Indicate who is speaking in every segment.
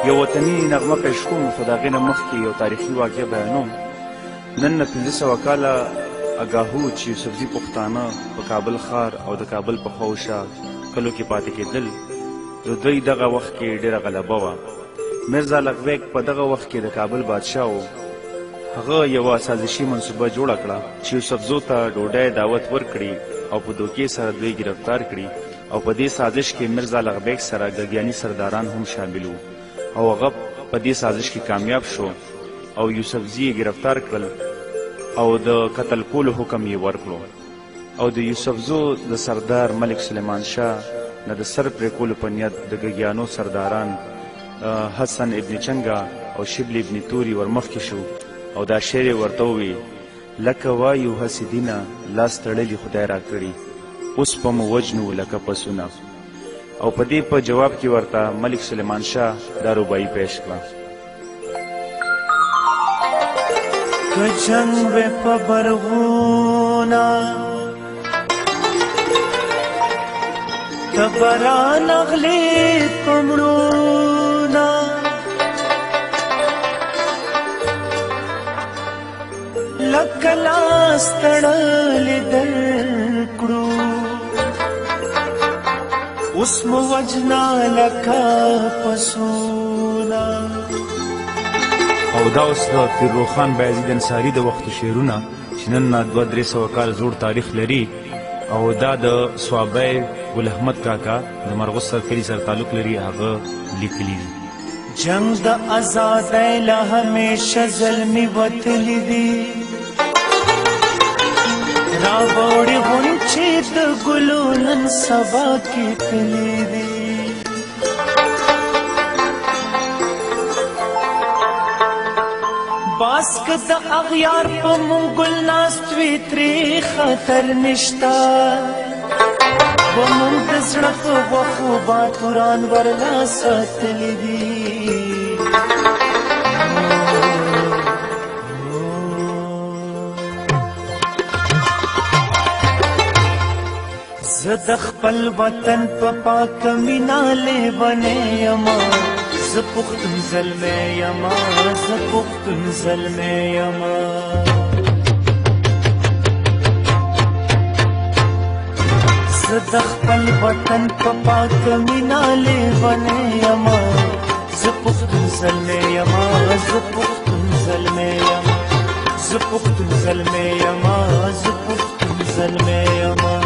Speaker 1: یو وطني نغمه پیش کوم خو د هغې نه مخکې یو تاریخي واقعه بیانوم. نن نه 1500 کاله اګاهو چې یوسفزي پښتانه په کابل ښار او د کابل په خواوشا کلو کې پاتې کېدل، د دوی دغه وخت کې ډېره غلبه وه. میرزا لغبیک په دغه وخت کې د کابل بادشاه و. هغه یوه سازشي منصوبه جوړه کړه چې یوسفزو ته ډوډۍ دعوت ورکړي او په دوکې سره دوی ګرفتار کړي، او په دې سازش کې میرزا لغبیک سره ګرګیاني سرداران هم شامل وو، او هغه په دې سازش کې کامیاب شو او یوسفزي یې ګرفتار کړل او د قتل کولو حکم یې ورکړو، او د یوسفزو د سردار ملک سلیمان شاه نه د سر پرې کولو په نیت د ګرګیانو سرداران حسن ابن چنګا او شبل ابن توري ورمخکې شو، او دا شعر یې ورته ووی: لکه وایو حسدینه لاس تړلي خدای راکړي، اوس په مو وجنو لکه پسونه. او په دې په جواب کې ورته ملک سلیمان شاه دا رباعي پیش کړه:
Speaker 2: که جنگ به په برغونه که باران اغلي په مړونه، لکه لاس تړلي درکړو، اوس مو وجنا لکه پسونه.
Speaker 1: او دا اوس د پیرروخان بایزید انصاري د وخت شعرونه چې نن نه 200-300 کال زوړ تاریخ لري، او دا د صوابی ګل احمد کاکا د مرغوز سرکلي سره تعلق لري، هغه لیکلي دي.
Speaker 2: جنگ د آزادۍ له همیشه ظلمي وتلي دي، راوړې غونچې د ګلو نن سبا کې تللي دي. باس که د اغیار په مونږ ګل ناست وي ترې خطر نشته، و مونږ د زړه په غوښو باتوران ورلا ساتلي دي. زه د خپل وطن په پاکه مینه لیونی یمه، زه پښتون زلمی یمه، زه پښتون زلمی یمه. زه د خپل وطن په پاکه مینه لیونی یمه، زه پښتون زلمی یمه، زه پښتون زلمی یمه، زه پښتون زلمی یمه، زه پښتون زلمی یمه.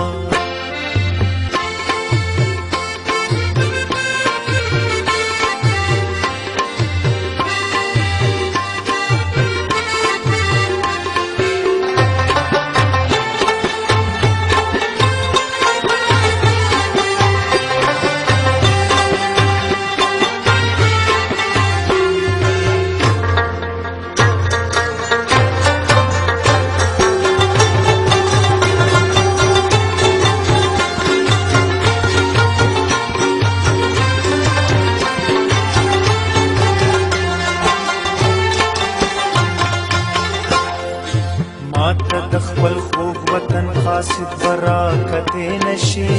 Speaker 2: ماته د خپل خوږ وطن قاصد براکتې نشي،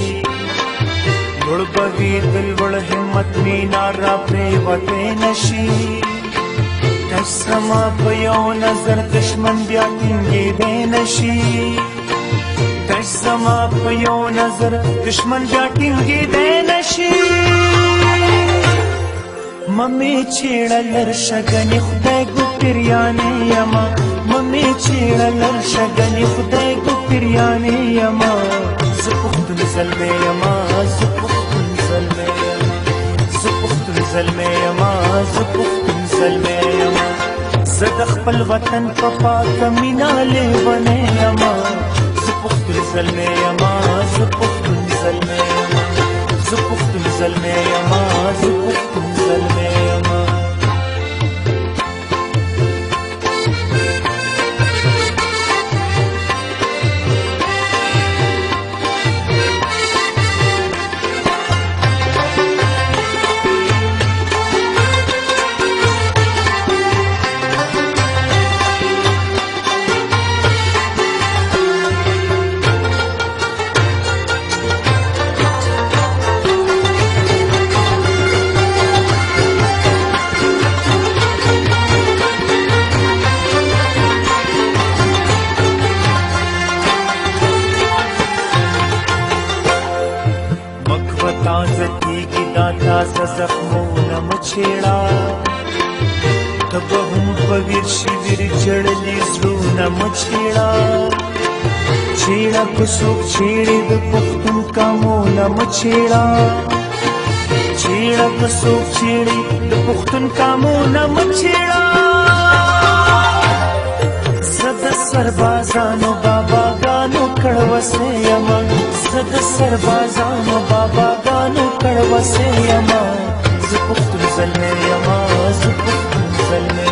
Speaker 2: لوړ به وي د لوړ همت مینار را پرېوتې نشي. کش زما په یو نظر دشمن بیا ټینګېدی نشي، کش زما په یو نظر دشمن بیا ټینګېدی نشي. ممې چېړه لرشه ګنې خدای ګوپریانې یمه، ممې چېړه لرشه ګنې خدای ګوپریانې یمه. زه پښتون زلمی یمه، زه پښتون زلمی یمه، زه پښتون زلمی یمه، زه پښتون زلمی یمه. زه د خپل وطن په پاکه مینه لیونی یمه، زه پښتون زلمی یمه، زه پښتون زلمی یمه، زه پښتون زلمی یمه، زه پښتون زلمی یمه. تازه زخمونه مچېړه ته به هم په ویر شي ویر جړلي زړونه مچېړه چېړه که څوک چېړې د پښتون کامونه مچېړه چېړه که څوک چېړې د پښتون کامونه مچېړه زه د سربازانو باباګانو کړوسې یمه زه د سربازانو باباګانو کړوسې یمه زه پښتون زلمی یمه زه پښتون زلمی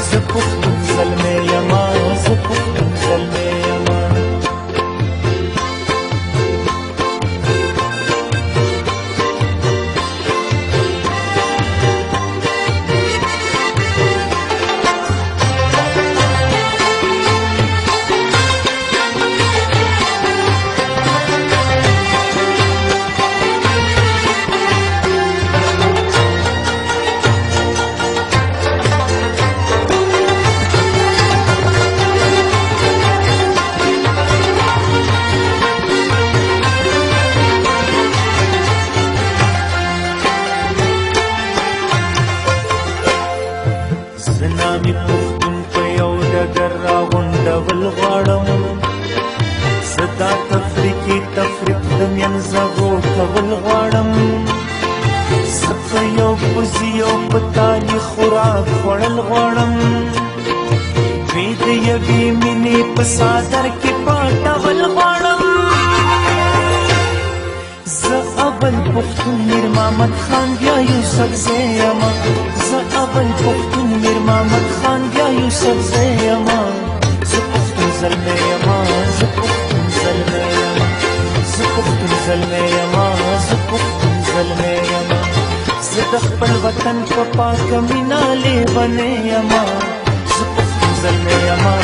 Speaker 2: زه پښتون زلمی یمه زه پښتون زلمی یمه زنامي پښتون په یو ډګر راغونډول غواړم زه دا تفریقي تفریق د منځغو کول غواړم زه په یو پوزي او په تالي خوراک خوړل غواړم دوی د یوې مینې په څادر کې پټول غواړم زه اول پښتون میر محمد خان بیا یوسفزی یمه زه اول پښتون میر محمد خان بیا یوسفزی یمه زه پښتون زلمی یمه زه پښتون زلمی یمه زه پښتون زلمی یمه زه پښتون زلمی یمه زه د خپل وطن په پاکه مینه لیونی یمه زه پښتون زلمی یمه